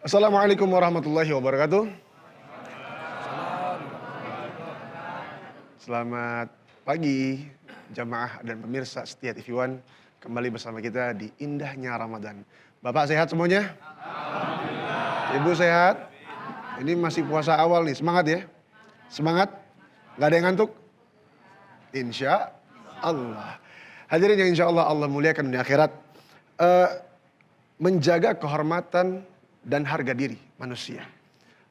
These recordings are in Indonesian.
Assalamualaikum warahmatullahi wabarakatuh. Selamat pagi jamaah dan pemirsa setia TV One. Kembali bersama kita di indahnya Ramadan. Bapak sehat semuanya? Ibu sehat? Ini masih puasa awal nih, semangat ya? Semangat? Gak ada yang ngantuk? Insya Allah. Hadirin yang insya Allah Allah muliakan di akhirat. Menjaga kehormatan dan harga diri manusia.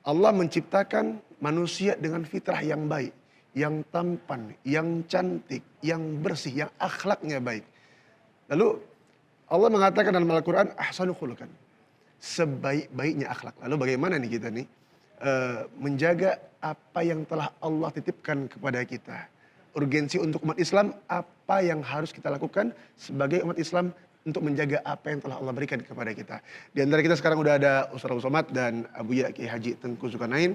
Allah menciptakan manusia dengan fitrah yang baik, yang tampan, yang cantik, yang bersih, yang akhlaknya baik. Lalu Allah mengatakan dalam Al-Quran, ahsanu khuluqan, sebaik-baiknya akhlak. Lalu bagaimana nih kita nih menjaga apa yang telah Allah titipkan kepada kita? Urgensi untuk umat Islam, apa yang harus kita lakukan sebagai umat Islam untuk menjaga apa yang telah Allah berikan kepada kita. Di antara kita sekarang udah ada Ustaz Abu Somad dan Abuya Kiai Haji Tengku Zulkarnain.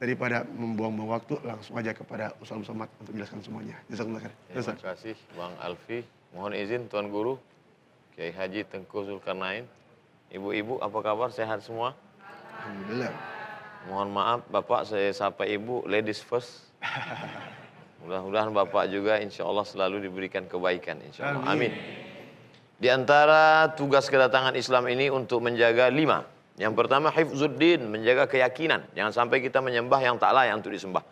Daripada membuang-buang waktu, langsung aja kepada Ustaz Abu Somad untuk menjelaskan semuanya. Jazakumullah khair. Terima kasih Bang Alfi. Mohon izin Tuan Guru, Kiai Haji Tengku Zulkarnain. Ibu-ibu apa kabar? Sehat semua? Alhamdulillah. Mohon maaf Bapak, saya sapa Ibu, ladies first. Mudah-mudahan Bapak juga insya Allah selalu diberikan kebaikan insya Allah. Amin. Di antara tugas kedatangan Islam ini untuk menjaga 5. Yang pertama hifzuddin, menjaga keyakinan. Jangan sampai kita menyembah yang tak layak untuk disembah.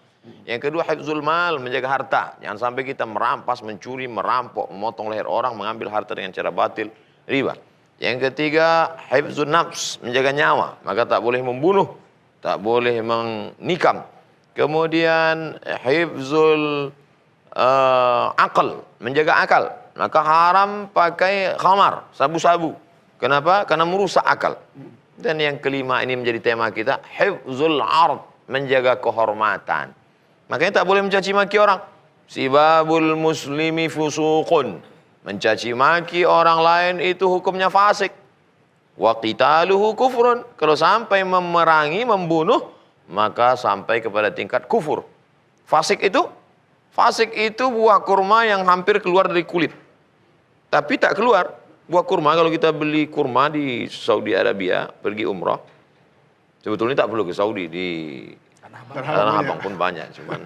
Yang kedua hifzul mal, menjaga harta. Jangan sampai kita merampas, mencuri, merampok, memotong leher orang, mengambil harta dengan cara batil, riba. Yang ketiga hifzun nafs, menjaga nyawa. Maka tak boleh membunuh, tak boleh menikam. Kemudian hifzul akal, menjaga akal. Maka haram pakai khamar, sabu-sabu. Kenapa? Karena merusak akal. Dan yang kelima ini menjadi tema kita, hifzul ard, menjaga kehormatan. Makanya tak boleh mencaci maki orang. Sibabul muslimi fusuqun. Mencaci maki orang lain itu hukumnya fasik. Wa qitaluhu kufrun. Kalau sampai memerangi, membunuh, maka sampai kepada tingkat kufur. Fasik itu buah kurma yang hampir keluar dari kulit. Tapi tak keluar. Buah kurma, kalau kita beli kurma di Saudi Arabia, pergi umrah, sebetulnya tak perlu ke Saudi, di Tanah Abang pun banyak. Cuman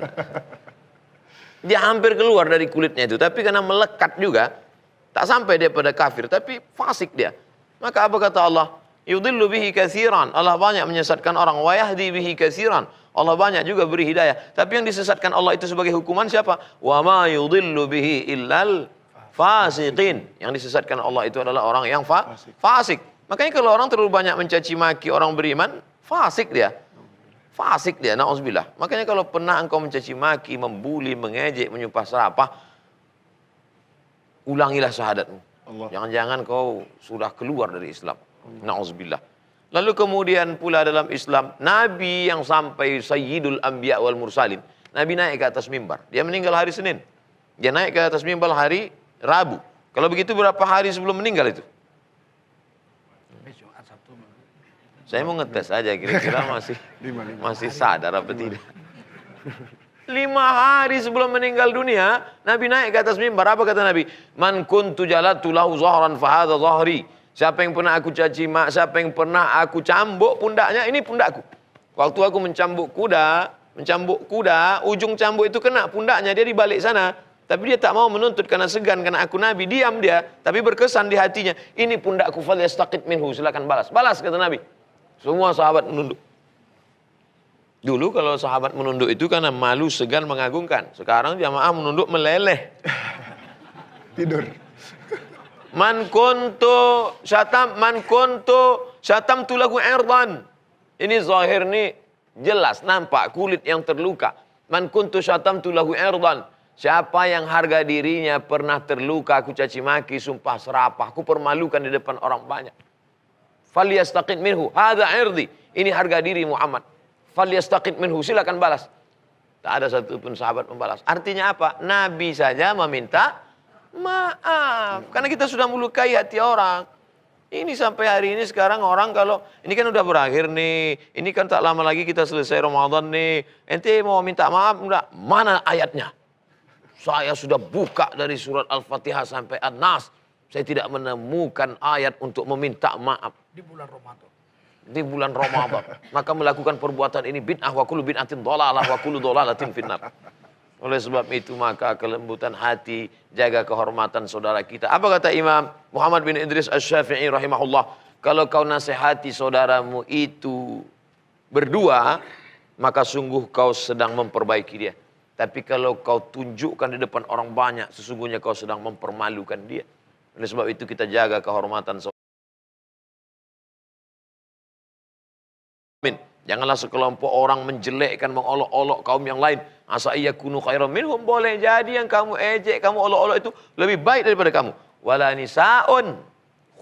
dia hampir keluar dari kulitnya itu. Tapi karena melekat juga, tak sampai dia pada kafir, tapi fasik dia. Maka apa kata Allah? Yudhillu bihi katsiran. Allah banyak menyesatkan orang. Wa yahdi bihi katsiran. Allah banyak juga beri hidayah. Tapi yang disesatkan Allah itu sebagai hukuman siapa? Wa ma yudhillu bihi illal fasiqin. Yang disesatkan Allah itu adalah orang yang fasik. Makanya kalau orang terlalu banyak mencaci maki orang beriman, fasik dia. Fasik dia, na'udzubillah. Makanya kalau pernah engkau mencaci maki, membuli, mengejek, menyumpah serapah, ulangilah syahadatmu. Jangan-jangan kau sudah keluar dari Islam. Na'udzubillah. Lalu kemudian pula dalam Islam, Nabi yang sampai Sayyidul Anbiya wal Mursalin, Nabi naik ke atas mimbar. Dia meninggal hari Senin. Dia naik ke atas mimbar hari Rabu. Kalau begitu berapa hari sebelum meninggal itu? Saya mau ngetes aja kira-kira masih sadar apa tidak. 5 hari sebelum meninggal dunia, Nabi naik ke atas mimbar. Apa kata Nabi? Man kuntu jalatu lahu zahran fahadha zahri. Siapa yang pernah aku caci mak, siapa yang pernah aku cambuk pundaknya, ini pundakku. Waktu aku mencambuk kuda, ujung cambuk itu kena pundaknya, dia di balik sana. Tapi dia tak mau menuntut karena segan, karena aku Nabi. Diam dia, tapi berkesan di hatinya. Ini pundakku, falyastaqit minhu, silakan balas. Balas, kata Nabi. Semua sahabat menunduk. Dulu kalau sahabat menunduk itu karena malu, segan, mengagungkan. Sekarang jamaah menunduk meleleh. Tidur. Man kuntu syatamtu lahu irdan. Ini zahir nih jelas nampak kulit yang terluka. Man kuntu syatamtu lahu irdan. Siapa yang harga dirinya pernah terluka, aku caci maki, sumpah serapah, aku permalukan di depan orang banyak. Falyastaqid minhu, hadza irdi. Ini harga diri Muhammad. Falyastaqid minhu, silakan balas. Tak ada satupun sahabat membalas. Artinya apa? Nabi saja meminta maaf. Karena kita sudah melukai hati orang. Ini sampai hari ini sekarang orang kalau, ini kan udah berakhir nih. Ini kan tak lama lagi kita selesai Ramadan nih. Ente mau minta maaf enggak? Mana ayatnya? Saya sudah buka dari surat Al-Fatihah sampai An-Nas. Saya tidak menemukan ayat untuk meminta maaf. Di bulan Ramadan. di bulan Ramadan, maka melakukan perbuatan ini bid'ah wa kullu bid'atin dhalalah wa kullu dhalalatin finnar. Oleh sebab itu maka kelembutan hati, jaga kehormatan saudara kita. Apa kata Imam Muhammad bin Idris Asy-Syafi'i rahimahullah? Kalau kau nasihati saudaramu itu berdua, maka sungguh kau sedang memperbaiki dia. Tapi kalau kau tunjukkan di depan orang banyak, sesungguhnya kau sedang mempermalukan dia. Oleh sebab itu kita jaga kehormatan saudara. Janganlah sekelompok orang menjelekkan, mengolok-olok kaum yang lain. Asa iyakunu khairan minhum, boleh jadi yang kamu ejek, kamu olok-olok itu lebih baik daripada kamu. Wala nisaun,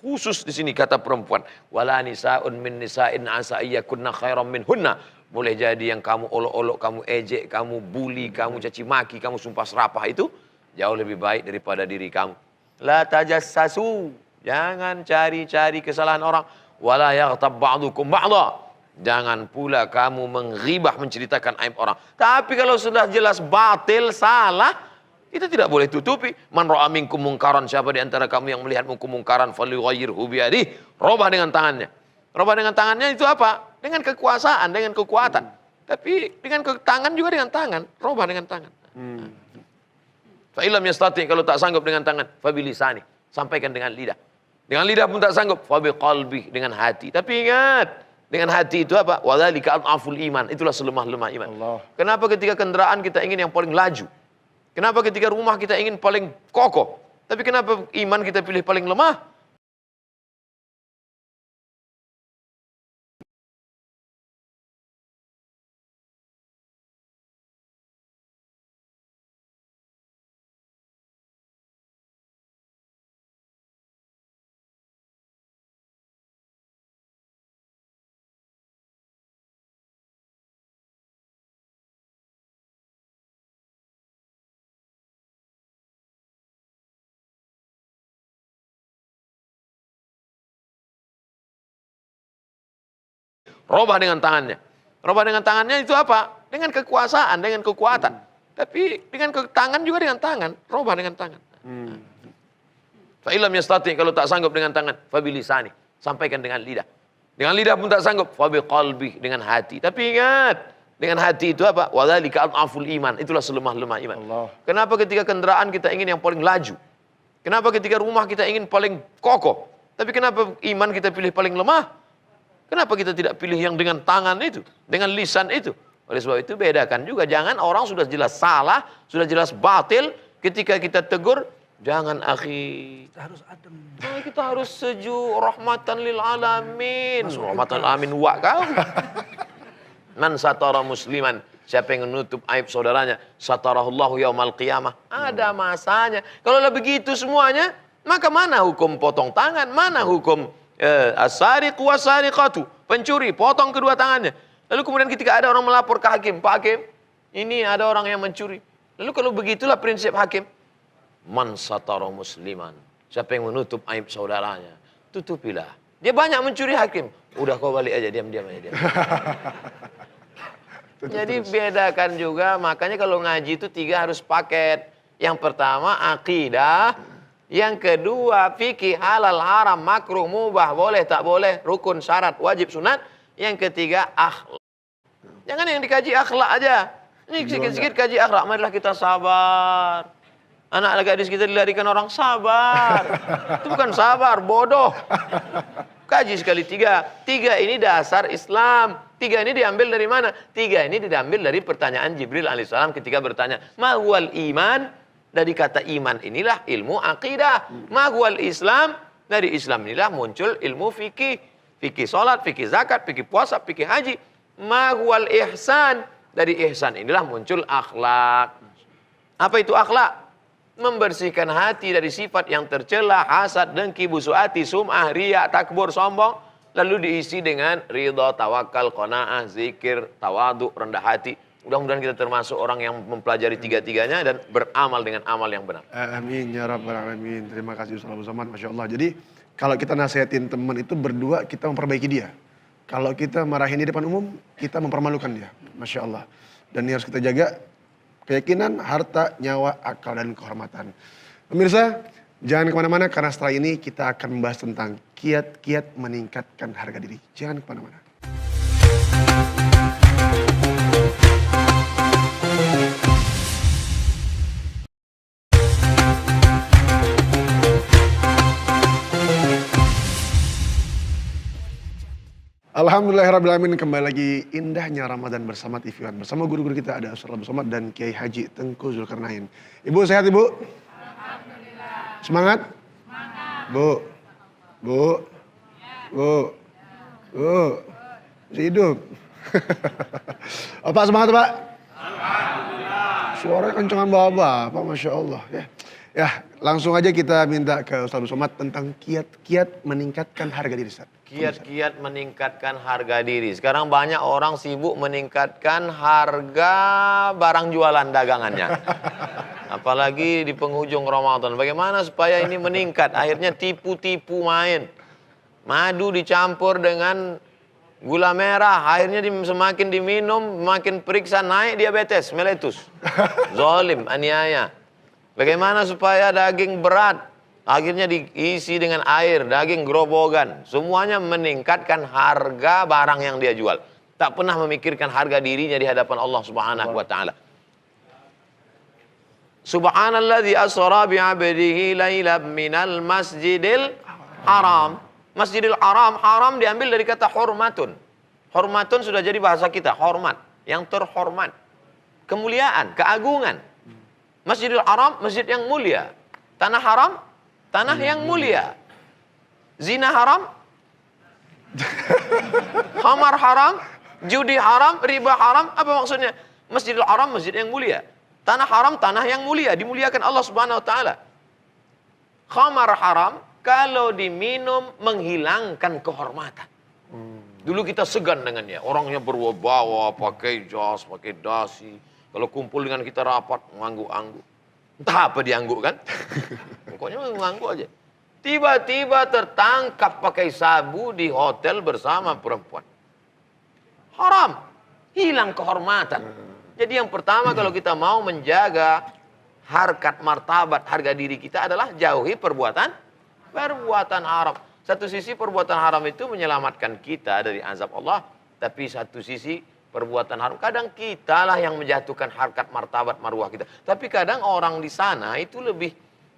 khusus di sini kata perempuan. Wala nisaun min nisa'in asa iyakunna khairan minhunna. Boleh jadi yang kamu olok-olok, kamu ejek, kamu bully, kamu caci maki, kamu sumpah serapah itu jauh lebih baik daripada diri kamu. La tajassasu, jangan cari-cari kesalahan orang. Wala yaghtab ba'dukum ba'dha. Jangan pula kamu menghibah, menceritakan aib orang. Tapi kalau sudah jelas batil, salah, kita tidak boleh tutupi. Man ra'a minkum mungkaran, siapa di antara kamu yang melihat kemungkaran, falyughayyirhu biyadihi, robah dengan tangannya. Robah dengan tangannya itu apa? Dengan kekuasaan, dengan kekuatan. Tapi dengan tangan juga dengan tangan, robah dengan tangan. Fa illam yastati, kalau tak sanggup dengan tangan, fa bilisani, sampaikan dengan lidah. Dengan lidah pun tak sanggup, fa biqalbi, dengan hati. Tapi ingat, dengan hati itu apa? Wadzalika adhaful iman. Itulah selemah-lemah iman. Allah. Kenapa ketika kendaraan kita ingin yang paling laju? Kenapa ketika rumah kita ingin paling kokoh? Tapi kenapa iman kita pilih paling lemah? Robah dengan tangannya. Robah dengan tangannya itu apa? Dengan kekuasaan, dengan kekuatan. Tapi dengan tangan juga dengan tangan. Robah dengan tangan. Fa illam yastati, kalau tak sanggup dengan tangan, fa bilisani, sampaikan dengan lidah. Dengan lidah pun tak sanggup, fa biqalbi, dengan hati. Tapi ingat, dengan hati itu apa? Wadzalika adhaful iman. Itulah selemah-lemah iman. Allah. Kenapa ketika kendaraan kita ingin yang paling laju? Kenapa ketika rumah kita ingin paling kokoh? Tapi kenapa iman kita pilih paling lemah? Kenapa kita tidak pilih yang dengan tangan itu, dengan lisan itu? Oleh sebab itu bedakan juga. Jangan orang sudah jelas salah, sudah jelas batil, ketika kita tegur, jangan akhi. Kita harus adem. Nah, kita harus sejuk, rahmatan lil alamin. Rahmatan lil alamin wa kau. Man satara musliman, siapa yang menutup aib saudaranya, satarahullahu yaumal qiyamah. Ada masanya. Kalau begitu semuanya, maka mana hukum potong tangan, mana hukum as-sariq was-sariqatu, pencuri, potong kedua tangannya. Lalu kemudian ketika ada orang melapor ke hakim, Pak Hakim, ini ada orang yang mencuri. Lalu kalau begitulah prinsip hakim, man satara musliman, siapa yang menutup aib saudaranya, tutupilah. Dia banyak mencuri hakim, udah kau balik aja, diam-diam aja dia. Jadi bedakan juga, makanya kalau ngaji itu 3 harus paket. Yang pertama akidah, yang kedua fikih, halal, haram, makruh, mubah, boleh, tak boleh, rukun, syarat, wajib, sunat. Yang ketiga akhlak. Jangan yang dikaji akhlak aja. Ini sikit-sikit kaji akhlak. Marilah kita sabar. Anak gadis kita dilarikan orang, sabar. Itu bukan sabar, bodoh. Kaji sekali 3. 3 ini dasar Islam. 3 ini diambil dari mana? 3 ini diambil dari pertanyaan Jibril alaihissalam ketika bertanya, ma huwal iman? Dari kata iman inilah ilmu akidah. Ma huwal Islam? Dari Islam inilah muncul ilmu fikih. Fikih salat, fikih zakat, fikih puasa, fikih haji. Ma huwal ihsan? Dari ihsan inilah muncul akhlak. Apa itu akhlak? Membersihkan hati dari sifat yang tercela, hasad, dengki, busuk hati, sum'ah, riya, takbur, sombong. Lalu diisi dengan ridha, tawakal, qanaah, zikir, tawadu, rendah hati. Mudah-mudahan kita termasuk orang yang mempelajari 3-tiganya dan beramal dengan amal yang benar. Amin ya rabbal alamin. Terima kasih Ustaz Abu Somad, Masya Allah. Jadi kalau kita nasihatin teman itu berdua, kita memperbaiki dia. Kalau kita marahin di depan umum, kita mempermalukan dia. Masya Allah. Dan ini harus kita jaga keyakinan, harta, nyawa, akal, dan kehormatan. Pemirsa, Jangan kemana-mana karena setelah ini kita akan membahas tentang kiat-kiat meningkatkan harga diri. Jangan kemana-mana. Alhamdulillahirrahmanirrahim, kembali lagi indahnya Ramadan bersama TV One. Bersama guru-guru kita ada Ustaz Abdul Somad dan Kiai Haji Tengku Zulkarnain. Ibu sehat Ibu? Alhamdulillah. Semangat? Semangat. Bu? Masih hidup? Pak semangat Pak? Alhamdulillah. Suaranya kencengan bapak, Masya Allah. Ya, langsung aja kita minta ke Ustaz Abdul Somad tentang kiat-kiat meningkatkan harga diri Ustaz. Kiat-kiat meningkatkan harga diri. Sekarang banyak orang sibuk meningkatkan harga barang jualan dagangannya. Apalagi di penghujung Ramadan. Bagaimana supaya ini meningkat? Akhirnya tipu-tipu main. Madu dicampur dengan gula merah. Akhirnya semakin diminum, makin periksa naik diabetes, meletus. Zolim, aniaya. Bagaimana supaya daging berat? Akhirnya diisi dengan air, daging gerobogan. Semuanya meningkatkan harga barang yang dia jual. Tak pernah memikirkan harga dirinya di hadapan Allah Subhanahu wa taala. Subhanalladzi asra bi'abdihi lailan minal masjidil haram. Masjidil haram, haram diambil dari kata hormatun. Hormatun sudah jadi bahasa kita, hormat, yang terhormat. Kemuliaan, keagungan. Masjidil haram, masjid yang mulia. Tanah haram, tanah yang mulia. Zina haram, khamar haram, judi haram, riba haram. Apa maksudnya? Masjidil haram, masjid yang mulia. Tanah haram, tanah yang mulia. Dimuliakan Allah Subhanahu wa taala. Khamar haram, kalau diminum menghilangkan kehormatan. Dulu kita segan dengannya. Orangnya berwibawa, pakai jas, pakai dasi. Kalau kumpul dengan kita rapat, mengangguk-angguk. Entah apa diangguk kan? Pokoknya mengangguk aja. Tiba-tiba tertangkap pakai sabu di hotel bersama perempuan. Haram. Hilang kehormatan. Jadi yang pertama kalau kita mau menjaga harkat martabat harga diri kita adalah jauhi perbuatan haram. Satu sisi perbuatan haram itu menyelamatkan kita dari azab Allah. Tapi satu sisi perbuatan haram, kadang kitalah yang menjatuhkan harkat martabat marwah kita. Tapi kadang orang di sana itu lebih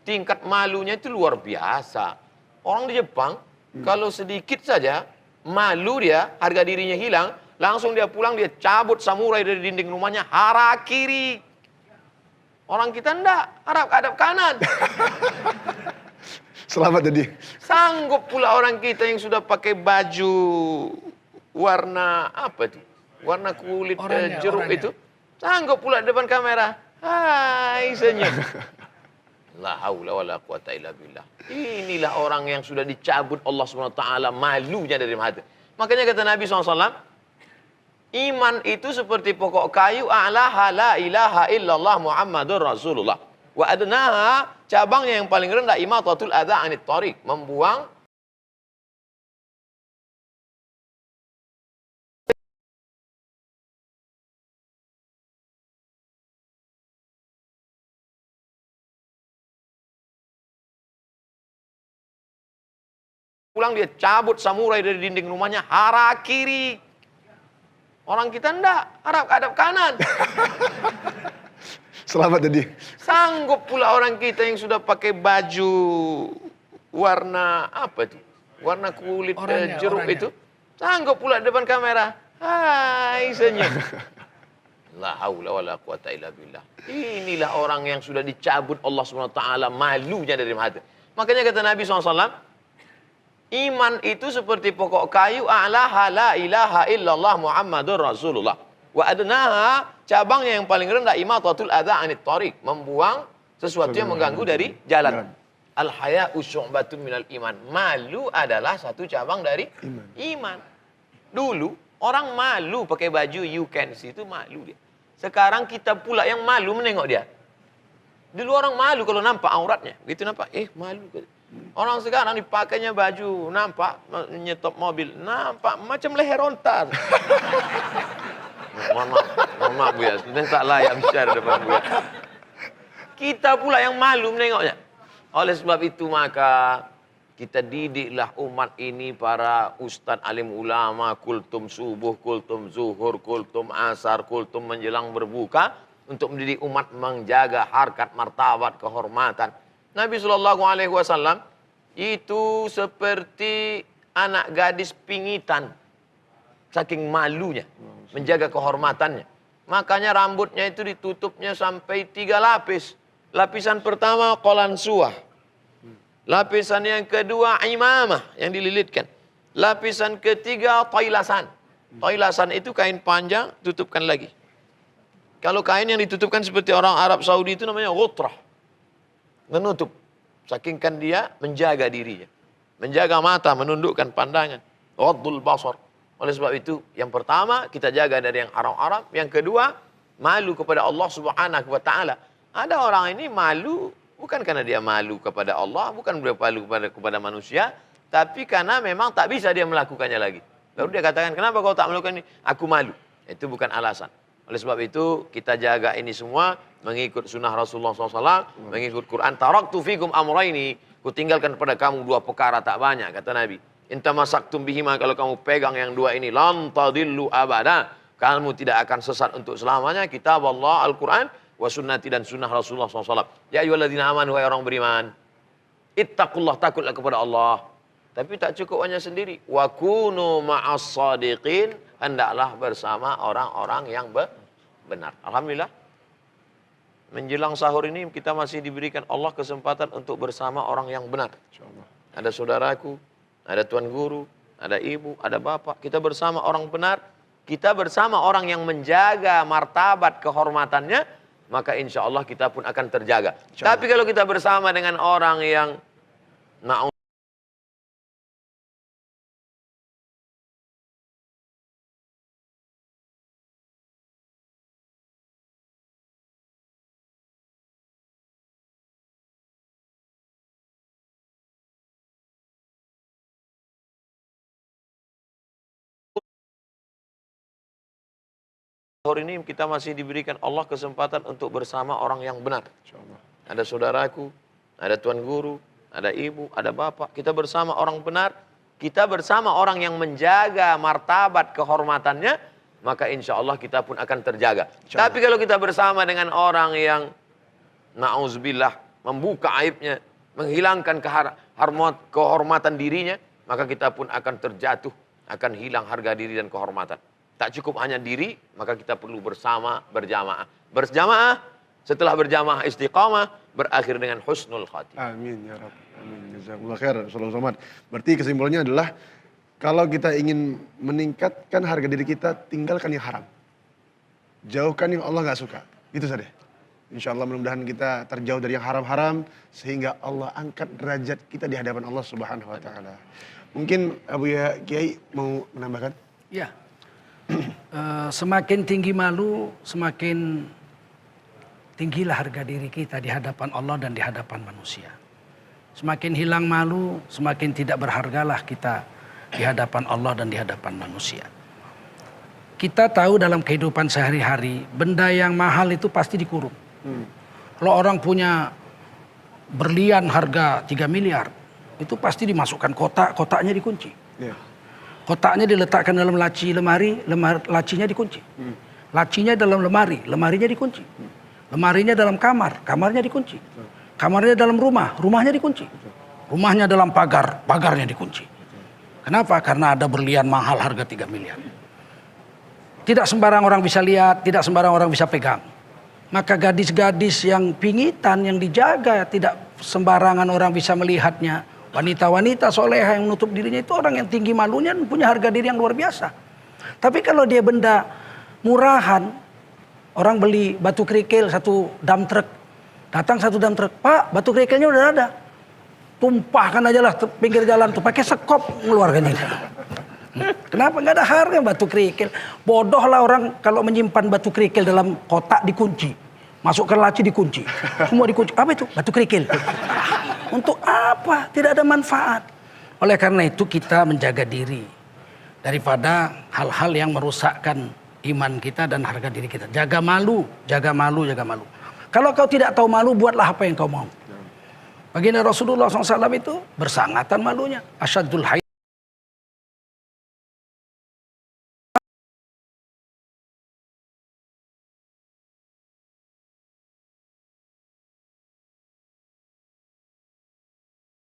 tingkat malunya itu luar biasa. Orang di Jepang kalau sedikit saja malu dia, harga dirinya hilang, langsung dia pulang dia cabut samurai dari dinding rumahnya, harakiri. Orang kita enggak, hadap kanan. Selamat jadi. Sanggup pula orang kita yang sudah pakai baju warna apa itu? Warna kulit jeruk itu. Sanggup pula depan kamera. Hai, senyum. La haula wala quwata illa billah. Inilah orang yang sudah dicabut Allah SWT malunya dari hati. Makanya kata Nabi SAW, iman itu seperti pokok kayu, a'laha la ilaha illallah Muhammadur Rasulullah. Wa adnaha, cabangnya yang paling rendah, imatatul adza anit thariq, membuang pulang dia cabut samurai dari dinding rumahnya, harakiri. Orang kita enggak, hadap kanan. Selamat jadi. Sanggup pula orang kita yang sudah pakai baju warna apa itu? Warna kulit jeruk itu. Sanggup pula depan kamera. Hai, senyum. La haula wala quwata illa billah. Inilah orang yang sudah dicabut Allah SWT malunya dari hati. Makanya kata Nabi SAW, iman itu seperti pokok kayu, a'laha la ilaha illallah Muhammadur Rasulullah. Wa adnaha, cabangnya yang paling rendah, imatatul adza anit thariq, membuang sesuatu yang mengganggu dari jalan. Al-haya'u syu'batun minal iman. Malu adalah satu cabang dari iman. Dulu orang malu pakai baju you can see, itu malu dia. Sekarang kita pula yang malu menengok dia. Dulu orang malu kalau nampak auratnya. Begitu nampak, malu. Orang sekarang dipakainya baju, nampak nyetop mobil, nampak macam leher ontar. Mohon maaf Bu ya, sebenarnya tak layak bicara depan Bu ya. Kita pula yang malu menengoknya. Oleh sebab itu maka kita didiklah umat ini para ustadz alim ulama, kultum subuh, kultum zuhur, kultum asar, kultum menjelang berbuka untuk mendidik umat menjaga harkat, martabat, kehormatan. Nabi SAW itu seperti anak gadis pingitan, saking malunya menjaga kehormatannya. Makanya rambutnya itu ditutupnya sampai 3 lapis. Lapisan pertama qalansuah. Lapisan yang kedua imamah yang dililitkan. Lapisan ketiga tailasan. Tailasan itu kain panjang, tutupkan lagi. Kalau kain yang ditutupkan seperti orang Arab Saudi itu namanya ghutrah. Menutup. Saking kan dia menjaga dirinya. Menjaga mata, menundukkan pandangan. Ghaddul basar. Oleh sebab itu, yang pertama kita jaga dari yang haram-haram. Yang kedua, malu kepada Allah Subhanahu wa taala. Ada orang ini malu bukan karena dia malu kepada Allah, bukan dia malu kepada manusia, tapi karena memang tak bisa dia melakukannya lagi. Baru dia katakan, kenapa kau tak melakukan ini? Aku malu. Itu bukan alasan. Oleh sebab itu, kita jaga ini semua, mengikut sunnah Rasulullah SAW, mengikut Quran. Taraktu fikum amraini, ku tinggalkan pada kamu 2 perkara tak banyak, kata Nabi. Inta masaktum bihima, kalau kamu pegang yang 2 ini, lan tadillu abada. Kamu tidak akan sesat untuk selamanya. Kitab Allah, Al-Quran, wa sunnati dan sunnah Rasulullah SAW. Ya ayyuhalladzina amanu, wahai orang beriman. Ittaqullah, takutlah kepada Allah. Tapi tak cukup hanya sendiri. Wa kunu ma'as sadiqin, hendaklah bersama orang-orang yang benar. Alhamdulillah. Menjelang sahur ini kita masih diberikan Allah kesempatan untuk bersama orang yang benar. Ada saudaraku, ada tuan guru, ada ibu, ada bapak. Kita bersama orang benar. Kita bersama orang yang menjaga martabat kehormatannya, maka insya Allah kita pun akan terjaga. Tapi kalau kita bersama dengan orang yang sahur ini kita masih diberikan Allah kesempatan untuk bersama orang yang benar. Ada saudaraku, ada tuan guru, ada ibu, ada bapak. Kita bersama orang benar. Kita bersama orang yang menjaga martabat kehormatannya, maka insya Allah kita pun akan terjaga. Tapi kalau kita bersama dengan orang yang na'udzubillah, membuka aibnya, menghilangkan kehormatan dirinya, maka kita pun akan terjatuh, akan hilang harga diri dan kehormatan. Tak cukup hanya diri, maka kita perlu bersama, berjamaah. Berjamaah, setelah berjamaah istiqamah, berakhir dengan husnul khatimah. Amin ya Rabb. Amin. Jazakumullah khair. Sallallahu Somad. Berarti kesimpulannya adalah, kalau kita ingin meningkatkan harga diri kita, tinggalkan yang haram. Jauhkan yang Allah gak suka. Itu saja. Insya Allah mudah-mudahan kita terjauh dari yang haram-haram, sehingga Allah angkat derajat kita di hadapan Allah Subhanahu wa ta'ala. Mungkin Abu ya Kiai mau menambahkan? Ya. Semakin tinggi malu, semakin tinggilah harga diri kita di hadapan Allah dan di hadapan manusia. Semakin hilang malu, semakin tidak berhargalah kita di hadapan Allah dan di hadapan manusia. Kita tahu dalam kehidupan sehari-hari, benda yang mahal itu pasti dikurung. Kalau orang punya berlian harga 3 miliar, itu pasti dimasukkan kotak, kotaknya dikunci. Kotaknya diletakkan dalam laci lemari, lacinya dikunci. Lacinya dalam lemari, lemarinya dikunci. Lemarinya dalam kamar, kamarnya dikunci. Kamarnya dalam rumah, rumahnya dikunci. Rumahnya dalam pagar, pagarnya dikunci. Kenapa? Karena ada berlian mahal harga 3 miliar. Tidak sembarang orang bisa lihat, tidak sembarang orang bisa pegang. Maka gadis-gadis yang pingitan, yang dijaga, tidak sembarangan orang bisa melihatnya. Wanita-wanita soleha yang menutup dirinya itu orang yang tinggi malunya dan punya harga diri yang luar biasa. Tapi kalau dia benda murahan, orang beli batu kerikil 1 dump truck, datang 1 dump truck, Pak batu kerikilnya udah ada, tumpahkan aja lah pinggir jalan tuh, pakai sekop ngeluarkannya. Kenapa nggak ada harga batu kerikil? Bodoh lah orang kalau menyimpan batu kerikil dalam kotak dikunci, masukkan laci dikunci, semua dikunci. Apa itu? Batu kerikil. Untuk apa? Tidak ada manfaat. Oleh karena itu kita menjaga diri daripada hal-hal yang merusakkan iman kita dan harga diri kita. Jaga malu, jaga malu, jaga malu. Kalau kau tidak tahu malu, buatlah apa yang kau mau. Baginda Rasulullah SAW itu bersangatan malunya. Asyadul haya.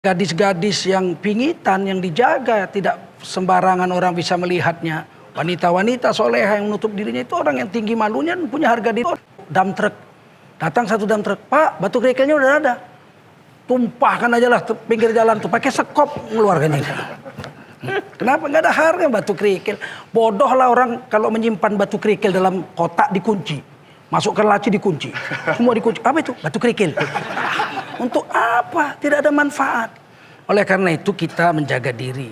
Gadis-gadis yang pingitan, yang dijaga, tidak sembarangan orang bisa melihatnya. Wanita-wanita soleha yang menutup dirinya itu orang yang tinggi malunya dan punya harga diri. Dam truk, datang satu dam truk, Pak, batu kerikilnya udah ada. Tumpahkan aja lah pinggir jalan tuh, pakai sekop ngeluarkan ini. Kenapa nggak ada harga batu kerikil? Bodoh lah orang kalau menyimpan batu kerikil dalam kotak dikunci. Masukkan laci dikunci. Semua dikunci. Apa itu? Batu kerikil. Untuk apa? Tidak ada manfaat. Oleh karena itu kita menjaga diri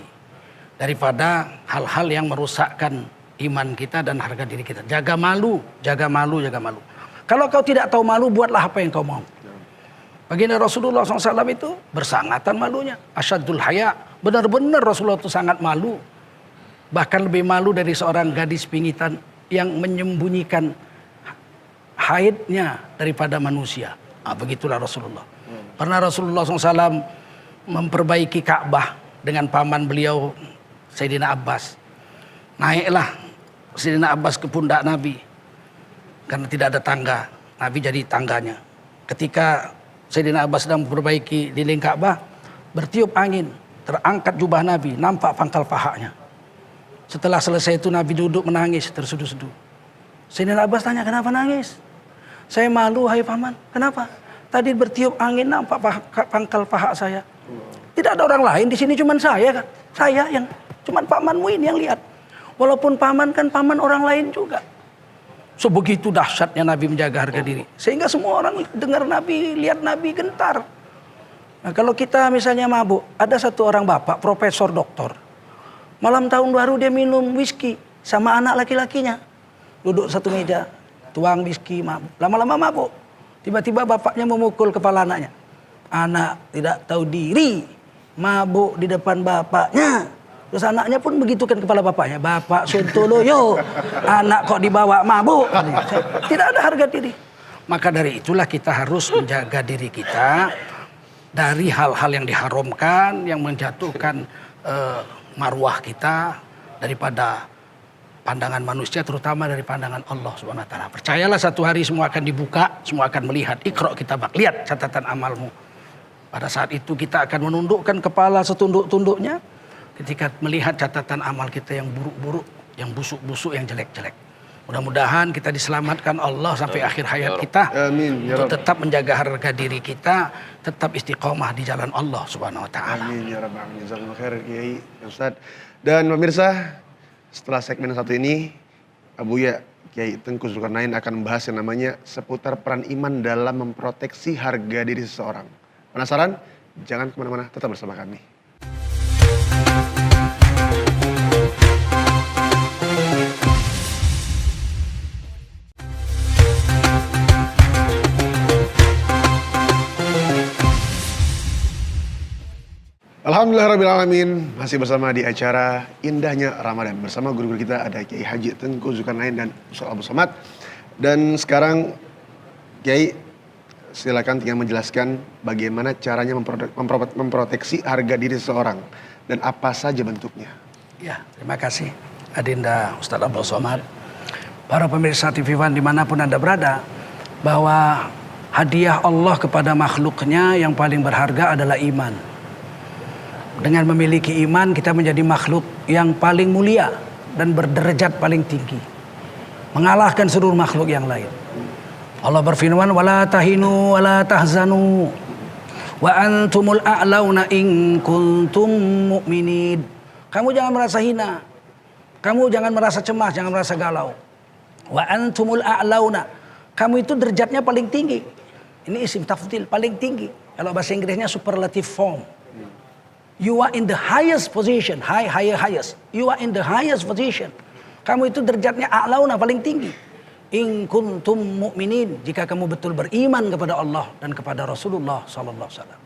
daripada hal-hal yang merusakkan iman kita dan harga diri kita. Jaga malu, jaga malu, jaga malu. Kalau kau tidak tahu malu, buatlah apa yang kau mau. Baginda Rasulullah SAW itu bersangatan malunya. Asyadul haya. Benar-benar Rasulullah itu sangat malu. Bahkan lebih malu dari seorang gadis pingitan yang menyembunyikan haidnya daripada manusia. Begitulah Rasulullah. Pernah Rasulullah SAW memperbaiki Ka'bah dengan paman beliau Sayyidina Abbas. Naiklah Sayyidina Abbas ke pundak Nabi. Karena tidak ada tangga. Nabi jadi tangganya. Ketika Sayyidina Abbas sedang memperbaiki dinding Ka'bah, bertiup angin, terangkat jubah Nabi, nampak pangkal pahanya. Setelah selesai itu Nabi duduk menangis terseduh-seduh. Sayyidina Abbas tanya, kenapa nangis? Saya malu, hai paman. Kenapa? Tadi bertiup angin nampak pangkal paha saya. Tidak ada orang lain di sini, cuman saya kan. Saya yang cuman pamanmu ini yang lihat. Walaupun paman kan paman orang lain juga. Sebegitu dahsyatnya Nabi menjaga harga diri. Sehingga semua orang dengar Nabi, lihat Nabi gentar. Nah, kalau kita misalnya mabuk, ada satu orang bapak, profesor doktor. Malam tahun baru dia minum whisky sama anak laki-lakinya. Duduk satu meja, tuang whisky, mabuk. Lama-lama mabuk. Tiba-tiba bapaknya memukul kepala anaknya. Anak tidak tahu diri, mabuk di depan bapaknya. Terus anaknya pun begitukan kepala bapaknya. Bapak Sontoloyo, anak kok dibawa mabuk. Tidak ada harga diri. Maka dari itulah kita harus menjaga diri kita dari hal-hal yang diharamkan, yang menjatuhkan marwah kita daripada pandangan manusia, terutama dari pandangan Allah Subhanahu wa taala. Percayalah satu hari semua akan dibuka, semua akan melihat. Iqra kitabak, lihat catatan amalmu. Pada saat itu kita akan menundukkan kepala setunduk-tunduknya ketika melihat catatan amal kita yang buruk-buruk, yang busuk-busuk, yang jelek-jelek. Mudah-mudahan kita diselamatkan Allah sampai akhir hayat kita. Amin. Ya untuk Rabb. tetap menjaga harga diri kita, tetap istiqomah di jalan Allah Subhanahu wa taala. Amin ya Rabbal alamin. Jazakumullah khair Kiai Ustaz. Dan pemirsa, setelah segmen satu ini, Abuya Kiai Tengku Zulkarnain akan membahas yang namanya seputar peran iman dalam memproteksi harga diri seseorang. Penasaran? Jangan kemana-mana, tetap bersama kami. Alhamdulillahirrahmanirrahim. Masih bersama di acara Indahnya Ramadan. Bersama guru-guru kita ada Kiai Haji Tengku Zulkarnain dan Ustaz Abu Somad. Dan sekarang Kiai silakan tinggal menjelaskan bagaimana caranya memproteksi harga diri seseorang. Dan apa saja bentuknya. Ya, terima kasih Adinda Ustaz Abu Somad. Para pemirsa TV One dimanapun Anda berada, bahwa hadiah Allah kepada makhluknya yang paling berharga adalah iman. Dengan memiliki iman kita menjadi makhluk yang paling mulia dan berderajat paling tinggi, mengalahkan seluruh makhluk yang lain. Allah berfirman, wala tahinu wala tahzanu wa antumul a'launa in kuntum mu'minin. Kamu jangan merasa hina, kamu jangan merasa cemas, jangan merasa galau. Wa antumul a'launa, kamu itu derajatnya paling tinggi. Ini isim tafdil, paling tinggi. Kalau bahasa Inggrisnya superlative form. You are in the highest position, highest. You are in the highest position. Kamu itu derajatnya a'launa, paling tinggi. In kuntum mu'minin, jika kamu betul beriman kepada Allah dan kepada Rasulullah sallallahu alaihi wasallam.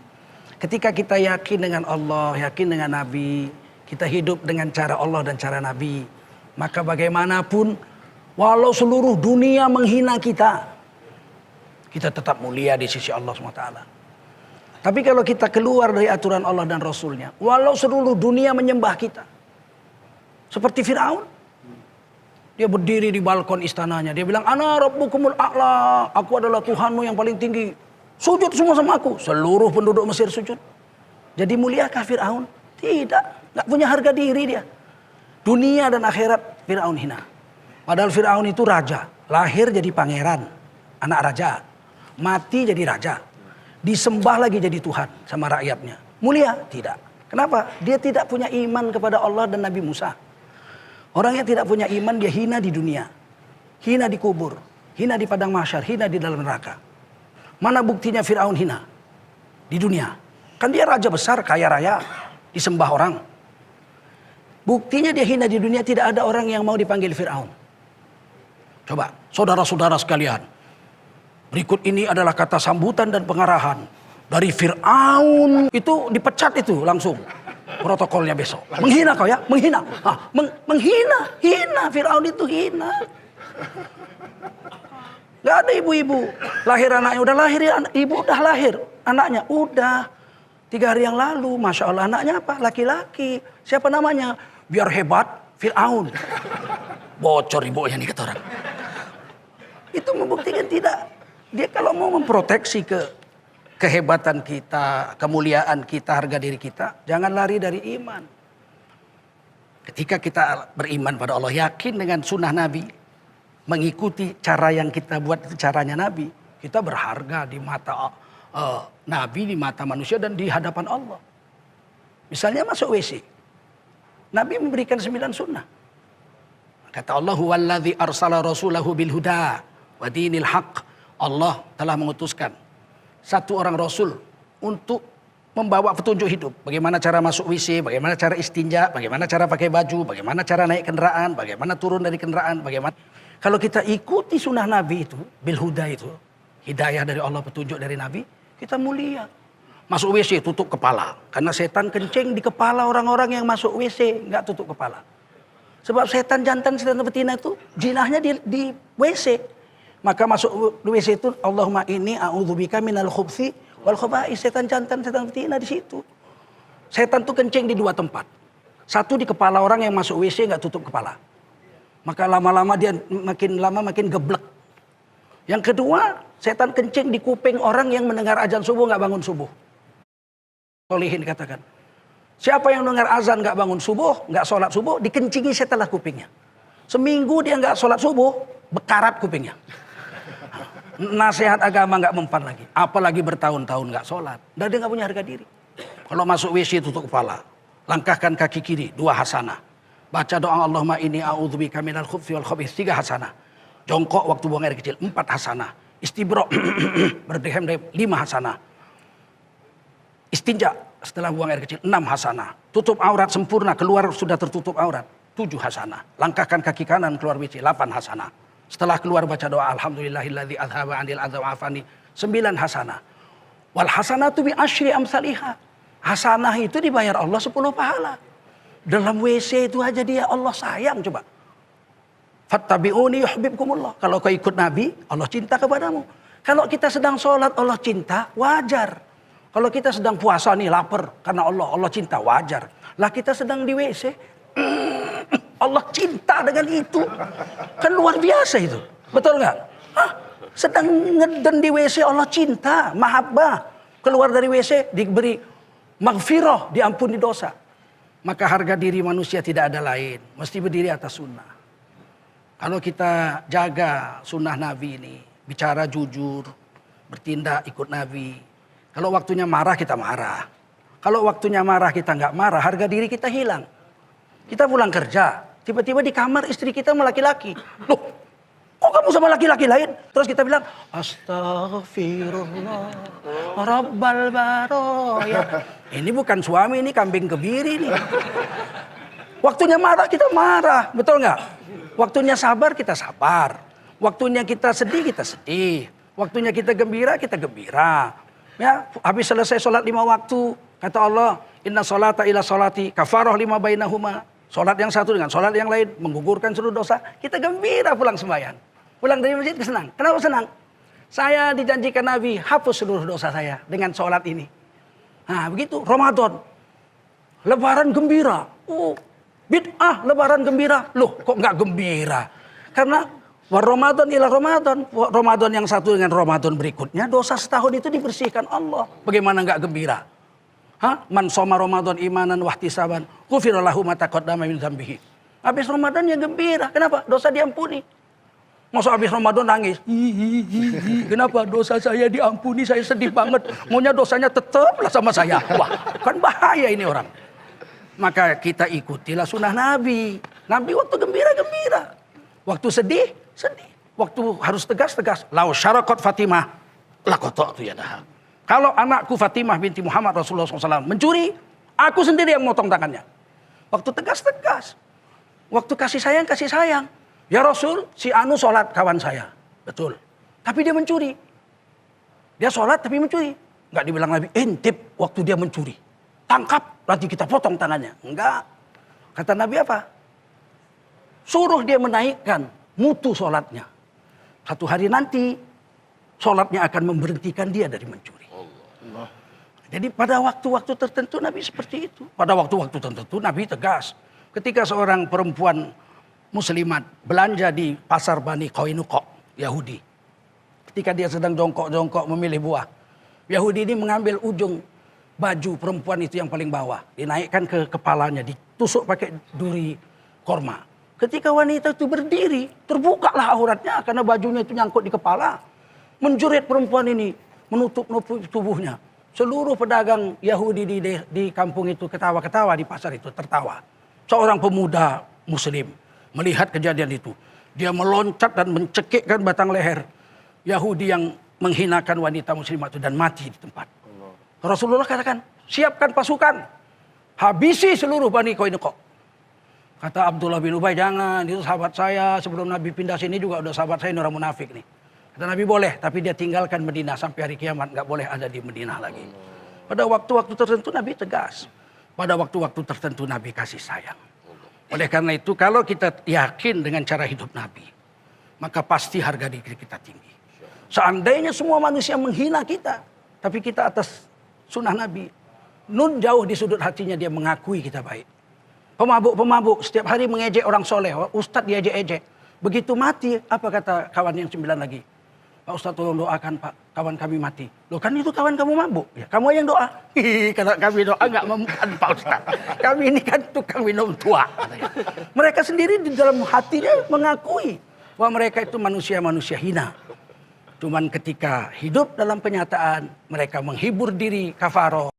Ketika kita yakin dengan Allah, yakin dengan Nabi, kita hidup dengan cara Allah dan cara Nabi, maka bagaimanapun walau seluruh dunia menghina kita, kita tetap mulia di sisi Allah SWT. Tapi kalau kita keluar dari aturan Allah dan Rasulnya, walau seluruh dunia menyembah kita. Seperti Fir'aun. Dia berdiri di balkon istananya. Dia bilang, Ana rabbukumul a'la. Aku adalah Tuhanmu yang paling tinggi. Sujud semua sama aku. Seluruh penduduk Mesir sujud. Jadi muliakah Fir'aun? Tidak. Gak punya harga diri dia. Dunia dan akhirat Fir'aun hina. Padahal Fir'aun itu raja. Lahir jadi pangeran. Anak raja. Mati jadi raja. Disembah lagi jadi Tuhan sama rakyatnya. Mulia? Tidak. Kenapa? Dia tidak punya iman kepada Allah dan Nabi Musa. Orang yang tidak punya iman dia hina di dunia. Hina di kubur. Hina di padang mahsyar. Hina di dalam neraka. Mana buktinya Fir'aun hina? Di dunia. Kan dia raja besar, kaya raya. Disembah orang. Buktinya dia hina di dunia, tidak ada orang yang mau dipanggil Fir'aun. Coba, saudara-saudara sekalian. Berikut ini adalah kata sambutan dan pengarahan dari Fir'aun. Itu dipecat itu langsung. Protokolnya besok. Menghina kau ya? Menghina. Menghina. Hina. Fir'aun itu hina. Gak ada ibu-ibu. Lahir anaknya. Udah lahir ya. Ibu udah lahir. Anaknya udah. 3 hari yang lalu. Masya Allah anaknya apa? Laki-laki. Siapa namanya? Biar hebat. Fir'aun. Bocor ibunya nih kata orang. Itu membuktikan tidak. Dia kalau mau memproteksi kehebatan kita, kemuliaan kita, harga diri kita, jangan lari dari iman. Ketika kita beriman pada Allah, yakin dengan sunnah Nabi, mengikuti cara yang kita buat itu caranya Nabi, kita berharga di mata Nabi, di mata manusia dan di hadapan Allah. Misalnya masuk WC, Nabi memberikan 9 sunnah. Kata Allah, huwallazi arsala rasulahu bil huda wa dinil haq. Allah telah mengutuskan satu orang Rasul untuk membawa petunjuk hidup. Bagaimana cara masuk WC, bagaimana cara istinja, bagaimana cara pakai baju, bagaimana cara naik kendaraan, bagaimana turun dari kendaraan, bagaimana. Kalau kita ikuti sunnah Nabi itu, bil huda itu, hidayah dari Allah, petunjuk dari Nabi, kita mulia. Masuk WC tutup kepala. Karena setan kencing di kepala orang-orang yang masuk WC, nggak tutup kepala. Sebab setan jantan, setan betina itu jinahnya di WC. Maka masuk WC itu Allahumma inni a'udzubika minal khubthi wal khaba'is. Setan jantan, setan betina di situ. Setan tuh kencing di 2 tempat. Satu di kepala orang yang masuk WC nggak tutup kepala. Maka lama-lama dia makin geblek. Yang kedua, setan kencing di kuping orang yang mendengar azan subuh nggak bangun subuh. Solihin katakan. Siapa yang dengar azan nggak bangun subuh, nggak sholat subuh, dikencingi setelah kupingnya. Seminggu dia nggak sholat subuh, bekarat kupingnya. Nasihat agama nggak mempan lagi. Apalagi bertahun-tahun nggak sholat. Dan dia nggak punya harga diri. Kalau masuk WC tutup kepala. Langkahkan kaki kiri, 2 hasanah. Baca doa Allahumma inni a'udzubika minal khubthi wal khabith, 3 hasanah. Jongkok waktu buang air kecil, 4 hasanah. Istibro, berdehem-dehem, 5 hasanah. Istinja setelah buang air kecil, 6 hasanah. Tutup aurat sempurna, keluar sudah tertutup aurat, 7 hasanah. Langkahkan kaki kanan keluar WC, 8 hasanah. Setelah keluar baca doa alhamdulillahilladzi adhaba 'anil adza wa afani, 9 hasanah. Wal hasanatu bi asyri amsalihha. Hasanah itu dibayar Allah 10 pahala. Dalam WC itu aja dia Allah sayang coba. Fattabi'uni yuhibbukumullah. Kalau kau ikut Nabi, Allah cinta kepadamu. Kalau kita sedang sholat Allah cinta, wajar. Kalau kita sedang puasa nih lapar karena Allah cinta, wajar. Lah kita sedang di WC, Allah cinta dengan itu. Kan luar biasa itu. Betul nggak? Sedang ngeden di WC Allah cinta, mahabbah. Keluar dari WC diberi maghfirah, diampuni dosa. Maka harga diri manusia tidak ada lain. Mesti berdiri atas sunnah. Kalau kita jaga sunnah Nabi ini. Bicara jujur. Bertindak ikut Nabi. Kalau waktunya marah kita marah. Kalau waktunya marah kita nggak marah. Harga diri kita hilang. Kita pulang kerja. Tiba-tiba di kamar istri kita sama laki-laki. Loh, kok kamu sama laki-laki lain? Terus kita bilang, Astaghfirullah, Rabbal Baroya. Ini bukan suami, ini kambing kebiri nih. Waktunya marah kita marah, betul nggak? Waktunya sabar kita sabar. Waktunya kita sedih kita sedih. Waktunya kita gembira kita gembira. Ya, habis selesai sholat 5 waktu, kata Allah, Inna sholata ila sholati kafaroh 5 bainahuma. Sholat yang satu dengan sholat yang lain menggugurkan seluruh dosa. Kita gembira pulang sembahyang. Pulang dari masjid senang. Kenapa senang? Saya dijanjikan Nabi hapus seluruh dosa saya dengan sholat ini. Nah begitu, Ramadan. Lebaran gembira. Oh, bid'ah lebaran gembira. Loh kok nggak gembira? Karena Ramadan ila Ramadan. Ramadan yang satu dengan Ramadan berikutnya, dosa setahun itu dibersihkan Allah. Bagaimana nggak gembira? Hah? Man soma Ramadan imanan wahtisaban, ghufira lahu ma taqaddama min dzambihi. Habis Ramadan ya gembira. Kenapa? Dosa diampuni. Masa habis Ramadan nangis? Kenapa dosa saya diampuni? Saya sedih banget. Maunya dosanya tetaplah sama saya. Wah, kan bahaya ini orang. Maka kita ikutilah sunnah Nabi. Nabi waktu gembira, gembira. Waktu sedih, sedih. Waktu harus tegas, tegas. Lau syaraqat Fatimah, laqata'tu yadaha. Kalau anakku Fatimah binti Muhammad Rasulullah SAW mencuri, aku sendiri yang motong tangannya. Waktu tegas, tegas. Waktu kasih sayang, kasih sayang. Ya Rasul, si Anu sholat kawan saya. Betul. Tapi dia mencuri. Dia sholat tapi mencuri. Enggak dibilang Nabi, intip waktu dia mencuri. Tangkap, nanti kita potong tangannya. Enggak. Kata Nabi apa? Suruh dia menaikkan mutu sholatnya. Satu hari nanti, sholatnya akan memberhentikan dia dari mencuri. Allah. Jadi pada waktu-waktu tertentu Nabi seperti itu. Pada waktu-waktu tertentu Nabi tegas. Ketika seorang perempuan muslimat belanja di pasar Bani Qainuqa, Yahudi. Ketika dia sedang jongkok-jongkok memilih buah. Yahudi ini mengambil ujung baju perempuan itu yang paling bawah. Dinaikkan ke kepalanya, ditusuk pakai duri korma. Ketika wanita itu berdiri, terbukalah auratnya karena bajunya itu nyangkut di kepala. Menjerit perempuan ini, menutup tubuhnya. Seluruh pedagang Yahudi di kampung itu ketawa-ketawa, di pasar itu tertawa. Seorang pemuda muslim melihat kejadian itu. Dia meloncat dan mencekikkan batang leher Yahudi yang menghinakan wanita muslimah itu dan mati di tempat. Rasulullah katakan, siapkan pasukan. Habisi seluruh Bani Qainuqa. Kata Abdullah bin Ubay, jangan, itu sahabat saya. Sebelum Nabi pindah sini juga udah sahabat saya, ini orang munafik nih. Kata Nabi boleh, tapi dia tinggalkan Madinah sampai hari kiamat. Gak boleh ada di Madinah lagi. Pada waktu-waktu tertentu Nabi tegas. Pada waktu-waktu tertentu Nabi kasih sayang. Oleh karena itu kalau kita yakin dengan cara hidup Nabi, maka pasti harga diri kita tinggi. Seandainya semua manusia menghina kita, tapi kita atas sunnah Nabi, nun jauh di sudut hatinya dia mengakui kita baik. Pemabuk-pemabuk setiap hari mengejek orang soleh, Ustadz diejek-ejek. Begitu mati, apa kata kawan yang 9 lagi? Pak Ustadz tolong doakan Pak, kawan kami mati. Loh kan itu kawan kamu mabuk, ya kamu yang doa. Kata kami doa nggak memukan Pak Ustadz. Kami ini kan tukang minum tua. Mereka sendiri di dalam hatinya mengakui bahwa mereka itu manusia-manusia hina. Cuman ketika hidup dalam kenyataan, mereka menghibur diri kafaroh.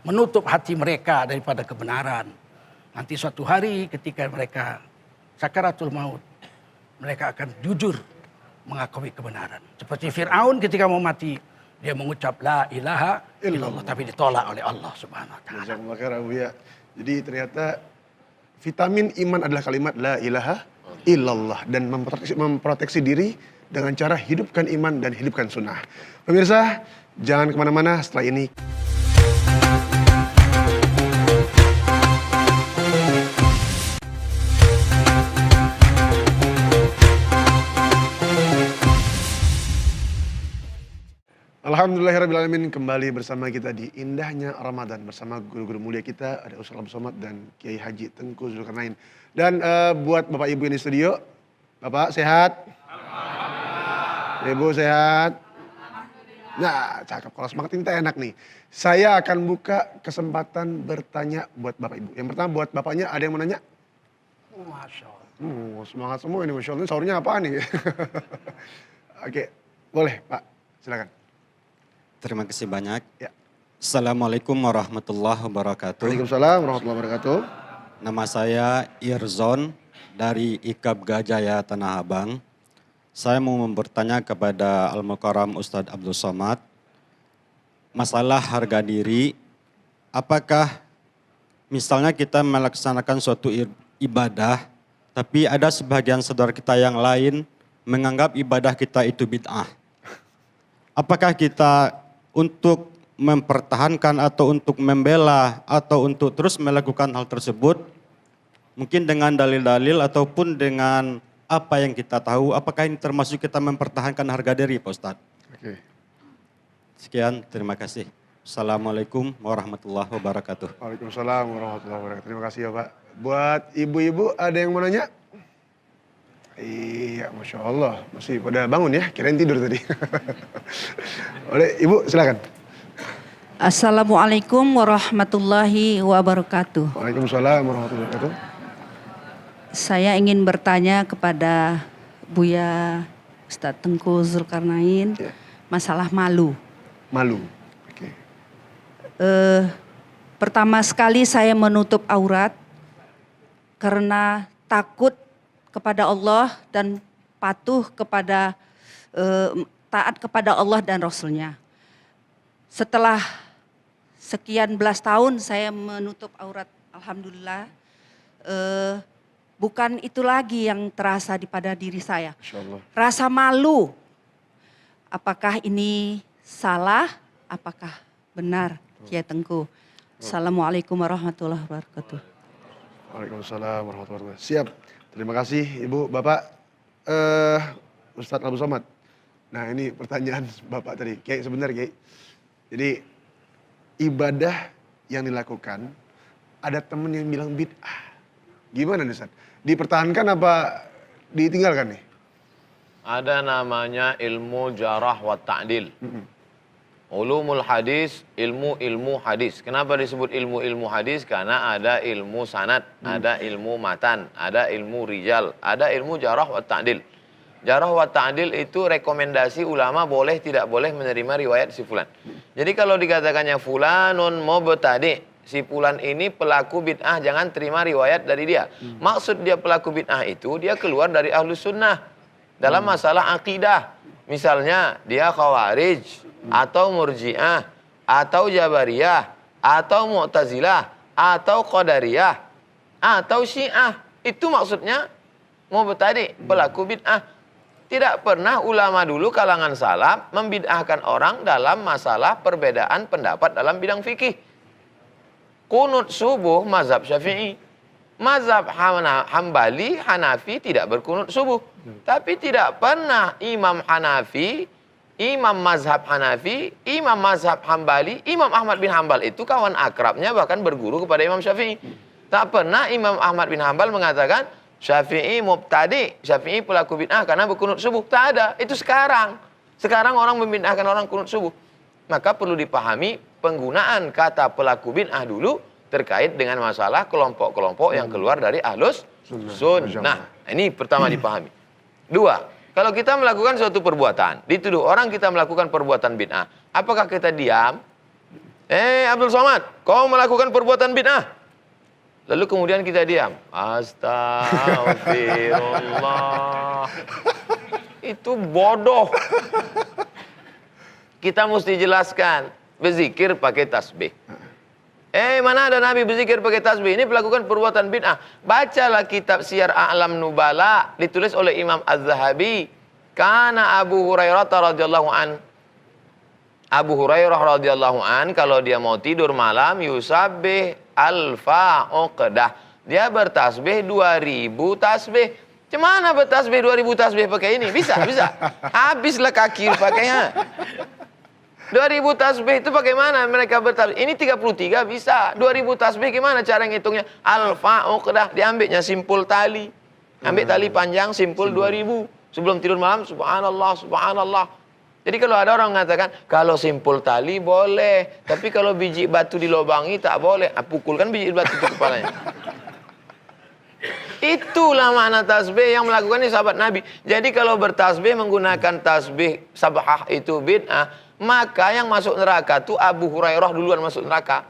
Menutup hati mereka daripada kebenaran. Nanti suatu hari ketika mereka sakaratul maut, mereka akan jujur mengakui kebenaran. Seperti Fir'aun ketika mau mati, dia mengucap la ilaha illallah, tapi ditolak oleh Allah Subhanahu wa taala. Jadi ternyata vitamin iman adalah kalimat la ilaha illallah dan memproteksi diri dengan cara hidupkan iman dan hidupkan sunnah. Pemirsa, jangan kemana-mana, setelah ini Alhamdulillahirrahmanirrahim, kembali bersama kita di indahnya Ramadan bersama guru-guru mulia kita, ada Ustaz Abdul Somad dan Kiai Haji Tengku Zulkarnain. Dan buat Bapak Ibu ini studio, Bapak sehat? Ibu sehat? Nah, cakep, kalau semangat ini enak nih. Saya akan buka kesempatan bertanya buat Bapak Ibu. Yang pertama buat Bapaknya, ada yang mau nanya? Masya Allah. Semangat semua ini, Masya Allah. Sahurnya apaan nih? Oke, boleh Pak, silakan. Terima kasih banyak. Ya. Assalamualaikum warahmatullahi wabarakatuh. Waalaikumsalam warahmatullahi wabarakatuh. Nama saya Irzon dari IKAB Gajaya Tanah Abang. Saya mau bertanya kepada Al-Mukarram Ustadz Abdul Somad. Masalah harga diri, apakah misalnya kita melaksanakan suatu ibadah, tapi ada sebagian saudara kita yang lain menganggap ibadah kita itu bid'ah. Apakah kita untuk mempertahankan atau untuk membela atau untuk terus melakukan hal tersebut, mungkin dengan dalil-dalil ataupun dengan apa yang kita tahu, apakah ini termasuk kita mempertahankan harga diri, Pak Ustadz? Oke. Sekian, terima kasih. Assalamualaikum warahmatullahi wabarakatuh. Waalaikumsalam warahmatullahi wabarakatuh. Terima kasih ya Pak. Buat ibu-ibu ada yang mau nanya? Iya, Masya Allah. Masih pada bangun ya, kirain tidur tadi. Oleh Ibu, silakan. Assalamualaikum warahmatullahi wabarakatuh. Waalaikumsalam warahmatullahi wabarakatuh. Saya ingin bertanya kepada Buya Ustadz Tengku Zulkarnain Ya. masalah malu. Malu. Oke. Pertama sekali saya menutup aurat karena takut kepada Allah dan patuh kepada taat kepada Allah dan Rasulnya. Setelah sekian belas tahun saya menutup aurat, alhamdulillah, bukan itu lagi yang terasa pada diri saya. Masya Allah. Rasa malu, apakah ini salah, apakah benar, Kiai Tengku. Assalamualaikum warahmatullahi wabarakatuh. Waalaikumsalam warahmatullahi wabarakatuh. Siap. Terima kasih Ibu, Bapak. Ustadz Abdul Somad. Nah ini pertanyaan Bapak tadi. Kiai sebentar Kiai. Jadi ibadah yang dilakukan, ada temen yang bilang bid'ah. Gimana nih Ustadz? Dipertahankan apa ditinggalkan nih? Ada namanya ilmu jarah wa ta'dil. Ulumul hadis, ilmu hadis. Kenapa disebut ilmu hadis? Karena ada ilmu sanad, ada ilmu matan, ada ilmu rijal, ada ilmu jarah wa ta'dil. Jarah wa ta'dil itu rekomendasi ulama boleh tidak boleh menerima riwayat si fulan. Jadi kalau dikatakannya fulanun mubtadi', si fulan ini pelaku bid'ah, jangan terima riwayat dari dia. Maksud dia pelaku bid'ah itu dia keluar dari ahlus sunnah dalam masalah akidah. Misalnya dia khawarij, atau murji'ah, atau jabariyah, atau mu'tazilah, atau qadariyah, atau syiah. Itu maksudnya mubtadi', pelaku bid'ah. Tidak pernah ulama dulu kalangan salaf membid'ahkan orang dalam masalah perbedaan pendapat dalam bidang fikih. Kunut subuh mazhab Syafi'i. Mazhab Hambali, Hanafi tidak berkunut subuh. Tapi tidak pernah Imam Hanafi, Imam mazhab Hanafi, Imam mazhab Hambali, Imam Ahmad bin Hambal itu kawan akrabnya bahkan berguru kepada Imam Syafi'i. Tak pernah Imam Ahmad bin Hambal mengatakan Syafi'i mubtadi', Syafi'i pelaku bid'ah karena berkunut subuh. Tak ada, itu sekarang. Sekarang orang membid'ahkan orang kunut subuh. Maka perlu dipahami penggunaan kata pelaku bid'ah dulu terkait dengan masalah kelompok-kelompok yang keluar dari ahlus sunnah. Ini pertama dipahami. Dua, kalau kita melakukan suatu perbuatan, dituduh orang kita melakukan perbuatan bid'ah, apakah kita diam? Abdul Somad, kau melakukan perbuatan bid'ah. Lalu kemudian kita diam. Astagfirullah. Itu bodoh. Kita mesti jelaskan. Berzikir pakai tasbih. Mana ada Nabi berzikir pakai tasbih? Ini melakukan perbuatan bid'ah. Bacalah kitab Siyar A'lam Nubala, ditulis oleh Imam Az-Zahabi. Karena Abu Hurairah radhiyallahu an. Abu Hurairah radhiyallahu an kalau dia mau tidur malam yusabbih alfa uqdah. Dia bertasbih 2000 tasbih. Gimana bertasbih 2000 tasbih pakai ini? Bisa. Habislah kaki pakainya. 2000 tasbih itu bagaimana mereka bertasbih? Ini 33 bisa. 2000 tasbih gimana cara ngitungnya? Alfa uqdah, diambilnya simpul tali. Ambil tali panjang simpul 2000. Sebelum tidur malam subhanallah, subhanallah. Jadi kalau ada orang mengatakan kalau simpul tali boleh, tapi kalau biji batu dilobangi tak boleh. Pukulkan biji batu itu kepalanya. Itulah makna tasbih yang melakukan ini sahabat Nabi. Jadi kalau bertasbih menggunakan tasbih sabahah itu bid'ah, maka yang masuk neraka itu Abu Hurairah duluan masuk neraka.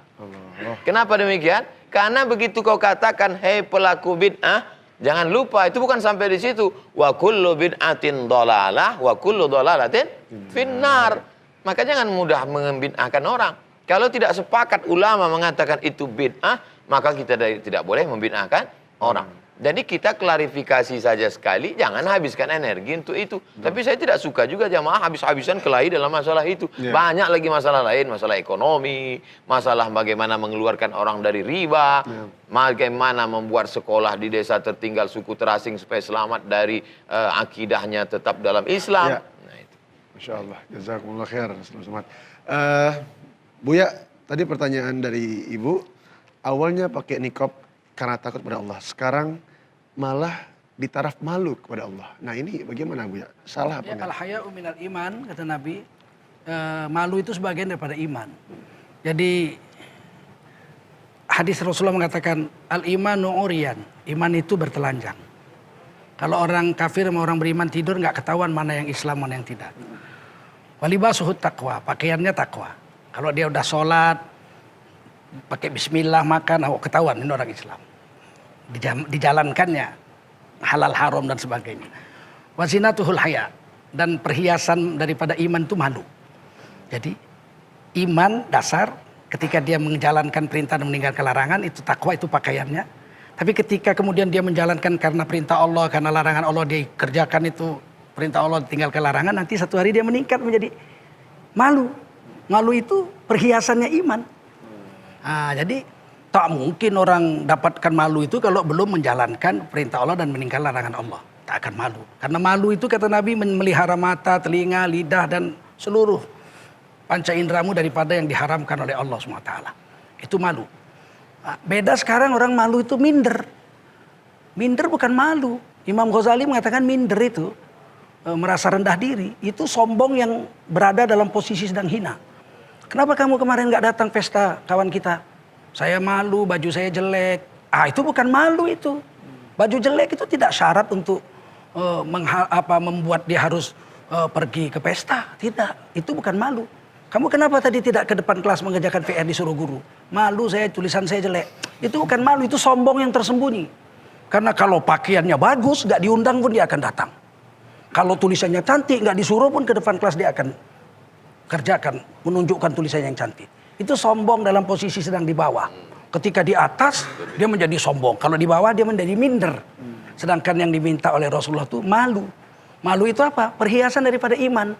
Kenapa demikian? Karena begitu kau katakan, hei pelaku bid'ah, jangan lupa itu bukan sampai di situ. Wa kullu bid'atin dhalalah wa kullu dhalalatin finnar. Maka jangan mudah membid'ahkan orang. Kalau tidak sepakat ulama mengatakan itu bid'ah, maka kita tidak boleh membid'ahkan orang. Jadi kita klarifikasi saja sekali, jangan habiskan energi untuk itu. Tapi saya tidak suka juga jamaah habis-habisan kelahi dalam masalah itu. Banyak lagi masalah lain, masalah ekonomi, masalah bagaimana mengeluarkan orang dari riba, bagaimana membuat sekolah di desa tertinggal suku terasing supaya selamat dari akidahnya tetap dalam Islam. Nah, itu. Masya Allah, jazakumullah khair. Buya, tadi pertanyaan dari Ibu, awalnya pakai niqab karena takut pada Allah. Sekarang malah di taraf malu kepada Allah. Nah ini bagaimana Bu ya? Salah apa enggak? Al-haya'u minal iman, kata Nabi. Malu itu sebagian daripada iman. Jadi hadis Rasulullah mengatakan al-imanu uriyan. Iman itu bertelanjang. Kalau orang kafir sama orang beriman tidur nggak ketahuan mana yang Islam, mana yang tidak. Walibasuhut taqwa, pakaiannya takwa. Kalau dia udah sholat, pakai bismillah makan, ketahuan ini orang Islam. Dijalankannya halal haram dan sebagainya. Wazinatuhul haya, dan perhiasan daripada iman itu malu. Jadi iman dasar ketika dia menjalankan perintah dan meninggalkan larangan itu takwa, itu pakaiannya. Tapi ketika kemudian dia menjalankan karena perintah Allah, karena larangan Allah dia kerjakan itu, perintah Allah ditinggalkan larangan, nanti satu hari dia meningkat menjadi malu. Malu itu perhiasannya iman. Nah, jadi tak mungkin orang dapatkan malu itu kalau belum menjalankan perintah Allah dan meninggalkan larangan Allah. Tak akan malu. Karena malu itu kata Nabi memelihara mata, telinga, lidah dan seluruh panca indramu daripada yang diharamkan oleh Allah SWT. Itu malu. Nah, beda sekarang orang malu itu minder. Minder bukan malu. Imam Ghazali mengatakan minder itu merasa rendah diri. Itu sombong yang berada dalam posisi sedang hina. Kenapa kamu kemarin gak datang pesta kawan kita? Saya malu, baju saya jelek. Itu bukan malu itu. Baju jelek itu tidak syarat untuk membuat dia harus pergi ke pesta. Tidak, itu bukan malu. Kamu kenapa tadi tidak ke depan kelas mengerjakan PR disuruh guru? Malu saya, tulisan saya jelek. Itu bukan malu, itu sombong yang tersembunyi. Karena kalau pakaiannya bagus, gak diundang pun dia akan datang. Kalau tulisannya cantik, gak disuruh pun ke depan kelas dia akan kerjakan, menunjukkan tulisan yang cantik. Itu sombong dalam posisi sedang di bawah. Ketika di atas dia menjadi sombong. Kalau di bawah dia menjadi minder. Sedangkan yang diminta oleh Rasulullah itu malu. Malu itu apa? Perhiasan daripada iman.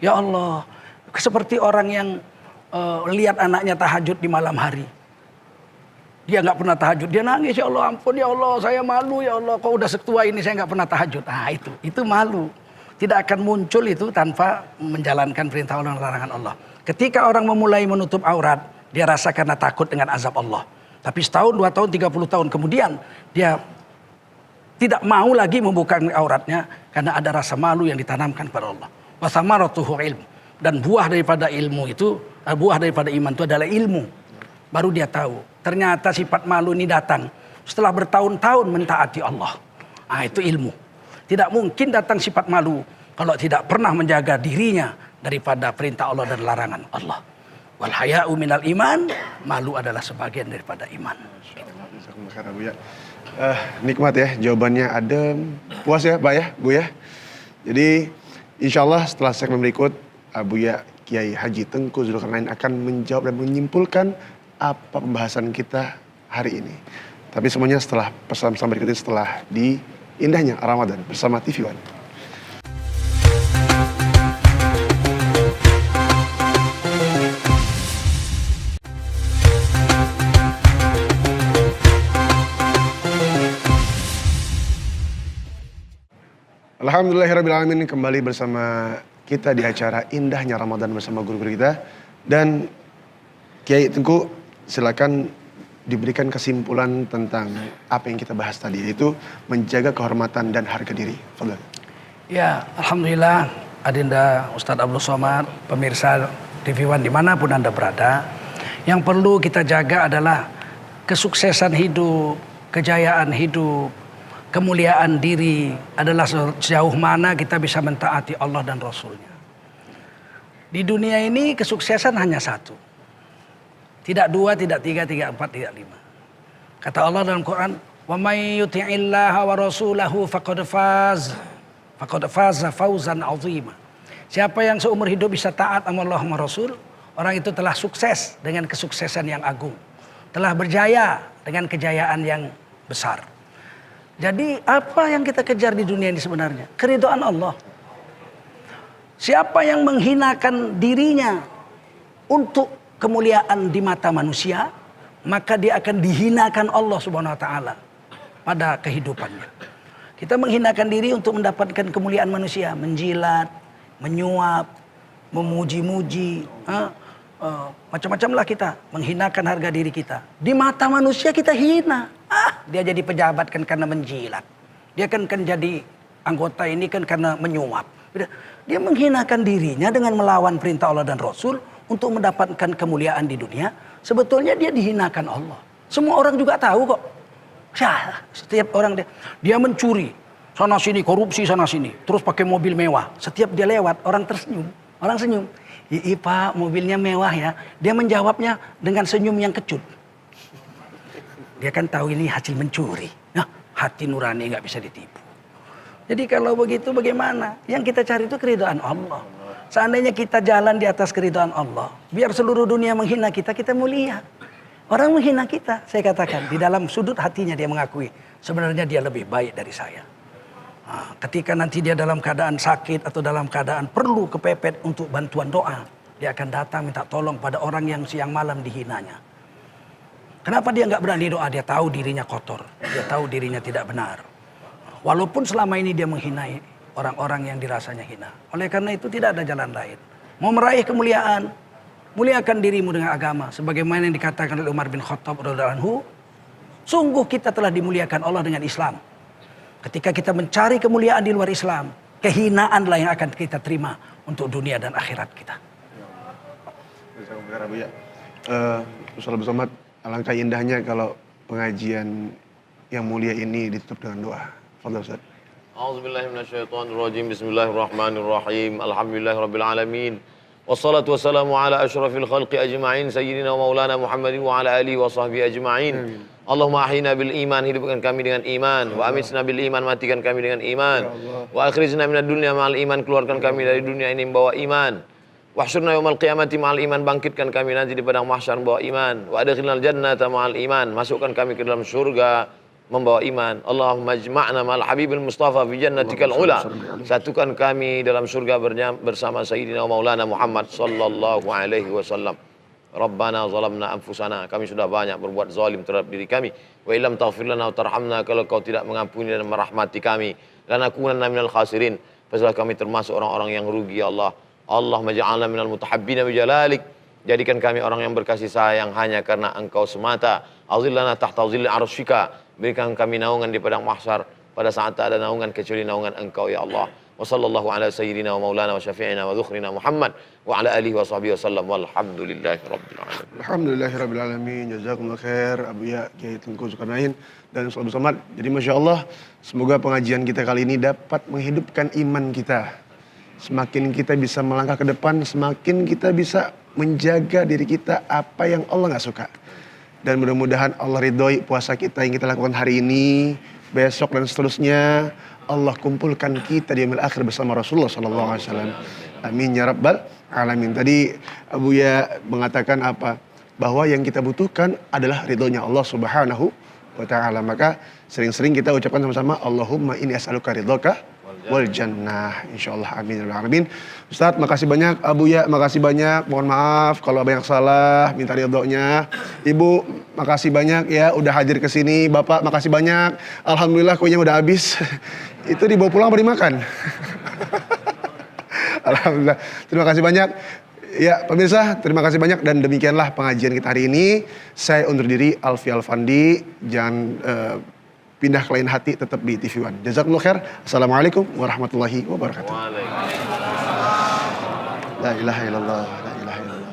Ya Allah, seperti orang yang lihat anaknya tahajud di malam hari. Dia nggak pernah tahajud, dia nangis, ya Allah ampun ya Allah, saya malu ya Allah, kok udah setua ini saya nggak pernah tahajud. Itu malu. Tidak akan muncul itu tanpa menjalankan perintah Allah dan larangan Allah. Ketika orang memulai menutup aurat, dia rasa karena takut dengan azab Allah. Tapi setahun, 2 tahun, 30 tahun kemudian, dia tidak mau lagi membuka auratnya karena ada rasa malu yang ditanamkan kepada Allah. Wasamaratuhu ilmu. Dan buah daripada ilmu itu, buah daripada iman itu adalah ilmu. Baru dia tahu, ternyata sifat malu ini datang setelah bertahun-tahun mentaati Allah. Itu ilmu. Tidak mungkin datang sifat malu kalau tidak pernah menjaga dirinya daripada perintah Allah dan larangan Allah. Wal haya'u minal iman, malu adalah sebagian daripada iman. Nikmat ya, jawabannya adem, puas ya Pak ya, Bu ya. Jadi insya Allah setelah segmen berikut, Buya Kiai Haji Tengku Zulkarnain akan menjawab dan menyimpulkan apa pembahasan kita hari ini. Tapi semuanya setelah pesan-pesan berikut ini, setelah di indahnya Ramadan bersama TV One. Alhamdulillahirrabbilalamin, kembali bersama kita di acara Indahnya Ramadan bersama guru-guru kita. Dan Kiai Tengku, silakan diberikan kesimpulan tentang apa yang kita bahas tadi, yaitu menjaga kehormatan dan harga diri. Fadhal. Ya, Alhamdulillah, Adinda Ustadz Abdul Somad, pemirsa TV One dimanapun Anda berada, yang perlu kita jaga adalah kesuksesan hidup, kejayaan hidup, kemuliaan diri adalah sejauh mana kita bisa mentaati Allah dan Rasulnya. Di dunia ini kesuksesan hanya satu. Tidak 2, tidak 3, tidak 4, tidak 5. Kata Allah dalam Quran, "Wa may yuti'illaha wa rasulahu faqad faza fawzan 'azima." Siapa yang seumur hidup bisa taat sama Allah dan Rasul, orang itu telah sukses dengan kesuksesan yang agung. Telah berjaya dengan kejayaan yang besar. Jadi apa yang kita kejar di dunia ini sebenarnya? Keridhaan Allah. Siapa yang menghinakan dirinya untuk kemuliaan di mata manusia, maka dia akan dihinakan Allah Subhanahu wa taala pada kehidupannya. Kita menghinakan diri untuk mendapatkan kemuliaan manusia, menjilat, menyuap, memuji-muji, macam-macam lah kita menghinakan harga diri kita. Di mata manusia kita hina. Dia jadi pejabat kan karena menjilat. Dia kan jadi anggota ini kan karena menyuap. Dia menghinakan dirinya dengan melawan perintah Allah dan Rasul untuk mendapatkan kemuliaan di dunia. Sebetulnya dia dihinakan Allah. Semua orang juga tahu kok. Ya, setiap orang dia mencuri. Sana sini, korupsi sana sini. Terus pakai mobil mewah. Setiap dia lewat, orang tersenyum. Orang senyum. Iya Pak, mobilnya mewah ya. Dia menjawabnya dengan senyum yang kecut. Dia kan tahu ini hasil mencuri. Nah, hati nurani nggak bisa ditipu. Jadi kalau begitu bagaimana? Yang kita cari itu keridhaan Allah. Seandainya kita jalan di atas keridhaan Allah, biar seluruh dunia menghina kita, kita mulia. Orang menghina kita, saya katakan, di dalam sudut hatinya dia mengakui, sebenarnya dia lebih baik dari saya. Nah, ketika nanti dia dalam keadaan sakit atau dalam keadaan perlu kepepet untuk bantuan doa, dia akan datang minta tolong pada orang yang siang malam dihinanya. Kenapa dia nggak berani doa? Dia tahu dirinya kotor, dia tahu dirinya tidak benar. Walaupun selama ini dia menghinai orang-orang yang dirasanya hina. Oleh karena itu tidak ada jalan lain. Mau meraih kemuliaan, muliakan dirimu dengan agama. Sebagaimana yang dikatakan oleh Umar bin Khattab radhiyallahu anhu, sungguh kita telah dimuliakan Allah dengan Islam. Ketika kita mencari kemuliaan di luar Islam, kehinaanlah yang akan kita terima untuk dunia dan akhirat kita. Ustaz Abdul Somad, alangkah indahnya kalau pengajian yang mulia ini ditutup dengan doa. Fadhil Ustaz. A'udzubillahi minasyaitonirrajim. Bismillahirrahmanirrahim. Alhamdulillahirabbil alamin. Wassalatu wassalamu ala asyrafil khalqi ajma'in sayyidina wa maulana Muhammadin wa ala alihi wa sahbihi ajma'in. Allahumma ahyina bil iman, hidupkan kami dengan iman. Wa amitna bil iman, matikan kami dengan iman. Wa akhrijna minad dunya ma'al iman, keluarkan kami dari dunia ini membawa iman. Wahsyurna yaumal qiyamati ma'al iman, bangkitkan kami nanti di padang mahsyar membawa iman. Wa adkhilnal jannata ma'al iman, masukkan kami ke dalam surga membawa iman. Allahumma ijma'na ma'al habibil mustafa fi jannatikal ula. Satukan kami dalam surga bersama Sayyidina Maulana Muhammad sallallahu alaihi wasallam. Rabbana zalamna anfusana, kami sudah banyak berbuat zalim terhadap diri kami. Wa illam taghfir lana wa tarhamna, kalau kau tidak mengampuni dan merahmati kami, lanakunanna minal khasirin, pastilah kami termasuk orang-orang yang rugi ya Allah. Allahumma ja'alna minal mutahabbina bijalalik, jadikan kami orang yang berkasih sayang hanya karena Engkau semata. Azillana tahta zilli arsyika, berikan kami naungan di padang mahsyar pada saat tak ada naungan kecuali naungan Engkau ya Allah. Wa sallallahu ala sayyidina wa maulana wa syafi'ina wa dhukhrina Muhammad wa ala alihi wa sahbihi wasallam walhamdulillahi rabbil alamin. Alhamdulillahi rabbil alamin. Jazakumullah khair Abuya Kiai Tengku Zulkarnain dan Ustaz Abdul Somad. Jadi Masya Allah, semoga pengajian kita kali ini dapat menghidupkan iman kita. Semakin kita bisa melangkah ke depan, semakin kita bisa menjaga diri kita apa yang Allah nggak suka. Dan mudah-mudahan Allah ridhoi puasa kita yang kita lakukan hari ini, besok dan seterusnya. Allah kumpulkan kita di yaumil akhir bersama Rasulullah SAW. Amin ya rabbal alamin. Tadi Abuya mengatakan apa? Bahwa yang kita butuhkan adalah ridhonya Allah Subhanahu wa ta'ala. Maka sering-sering kita ucapkan sama-sama, Allahumma inni as'aluka ridhoka wal jannah, insyaallah, amin ya alamin. Ustaz, makasih banyak. Abuya, makasih banyak. Mohon maaf kalau banyak salah, minta ridhonya. Ibu, makasih banyak ya udah hadir ke sini. Bapak, makasih banyak. Alhamdulillah kuenya udah habis. Itu dibawa pulang apa dimakan? Alhamdulillah. Terima kasih banyak. Ya, pemirsa, terima kasih banyak dan demikianlah pengajian kita hari ini. Saya undur diri, Alfi Alfandi. Jangan pindah ke lain hati, tetap di TV One. Jazakumullah khair. Assalamualaikum warahmatullahi wabarakatuh. Waalaikumsalam. La ilaha illallah, la ilaha illallah.